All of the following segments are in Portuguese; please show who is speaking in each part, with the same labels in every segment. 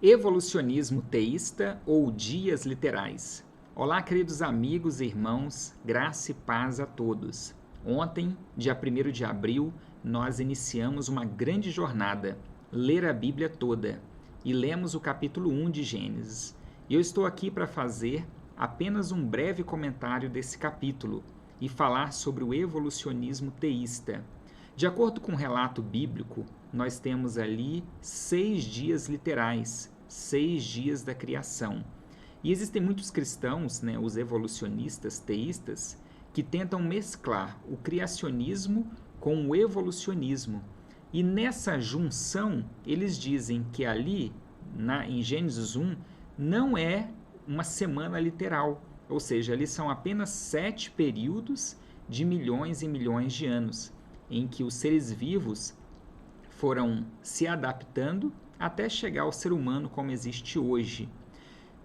Speaker 1: Evolucionismo teísta ou dias literais? Olá, queridos amigos e irmãos, graça e paz a todos. Ontem, dia 1º de abril, nós iniciamos uma grande jornada, ler a Bíblia toda, e lemos o capítulo 1 de Gênesis. E eu estou aqui para fazer apenas um breve comentário desse capítulo e falar sobre o evolucionismo teísta. De acordo com o relato bíblico, nós temos ali 6 dias literais, 6 dias da criação. E existem muitos cristãos, os evolucionistas teístas, que tentam mesclar o criacionismo com o evolucionismo. E nessa junção, eles dizem que ali, em Gênesis 1, não é uma semana literal, ou seja, ali são apenas 7 períodos de milhões e milhões de anos, em que os seres vivos foram se adaptando até chegar ao ser humano como existe hoje.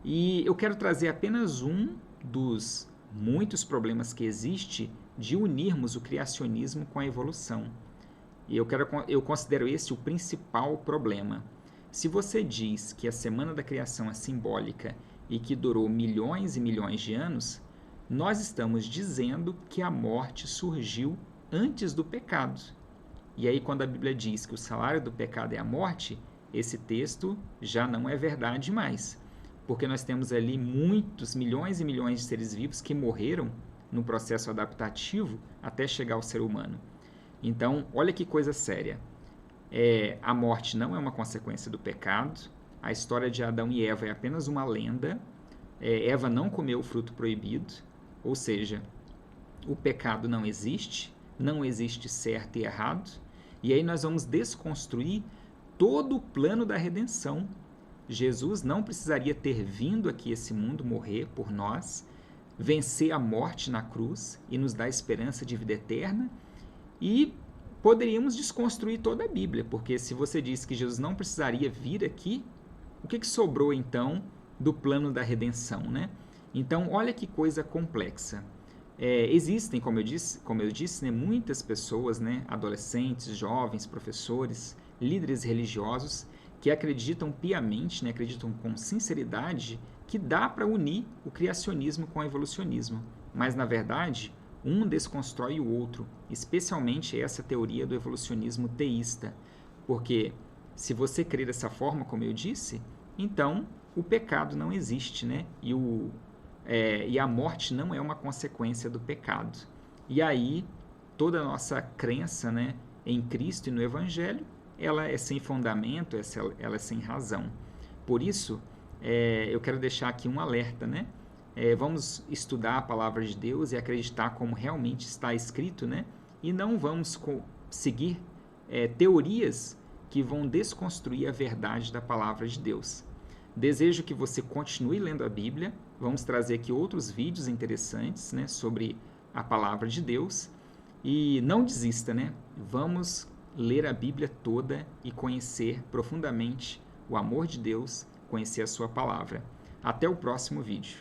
Speaker 1: E eu quero trazer apenas um dos muitos problemas que existe de unirmos o criacionismo com a evolução. E eu considero esse o principal problema. Se você diz que a semana da criação é simbólica e que durou milhões e milhões de anos, nós estamos dizendo que a morte surgiu antes do pecado. E aí, quando a Bíblia diz que o salário do pecado é a morte, esse texto já não é verdade mais. Porque nós temos ali muitos, milhões e milhões de seres vivos que morreram no processo adaptativo até chegar ao ser humano. Então, olha que coisa séria. A morte não é uma consequência do pecado. A história de Adão e Eva é apenas uma lenda. Eva não comeu o fruto proibido. Ou seja, o pecado não existe certo e errado. E aí nós vamos desconstruir todo o plano da redenção. Jesus não precisaria ter vindo aqui a esse mundo morrer por nós, vencer a morte na cruz e nos dar esperança de vida eterna, e poderíamos desconstruir toda a Bíblia, porque se você diz que Jesus não precisaria vir aqui, o que sobrou então do plano da redenção, né? Então, olha que coisa complexa. Existem, como eu disse, muitas pessoas, adolescentes, jovens, professores, líderes religiosos, que acreditam piamente, acreditam com sinceridade que dá para unir o criacionismo com o evolucionismo. Mas, na verdade, um desconstrói o outro, especialmente essa teoria do evolucionismo teísta. Porque se você crer dessa forma, como eu disse, então o pecado não existe, e a morte não é uma consequência do pecado. E aí, toda a nossa crença em Cristo e no Evangelho, ela é sem fundamento, ela é sem razão. Por isso, eu quero deixar aqui um alerta, vamos estudar a palavra de Deus e acreditar como realmente está escrito, e não vamos seguir teorias que vão desconstruir a verdade da palavra de Deus. Desejo que você continue lendo a Bíblia. Vamos trazer aqui outros vídeos interessantes sobre a palavra de Deus. E não desista, Vamos ler a Bíblia toda e conhecer profundamente o amor de Deus, conhecer a sua palavra. Até o próximo vídeo.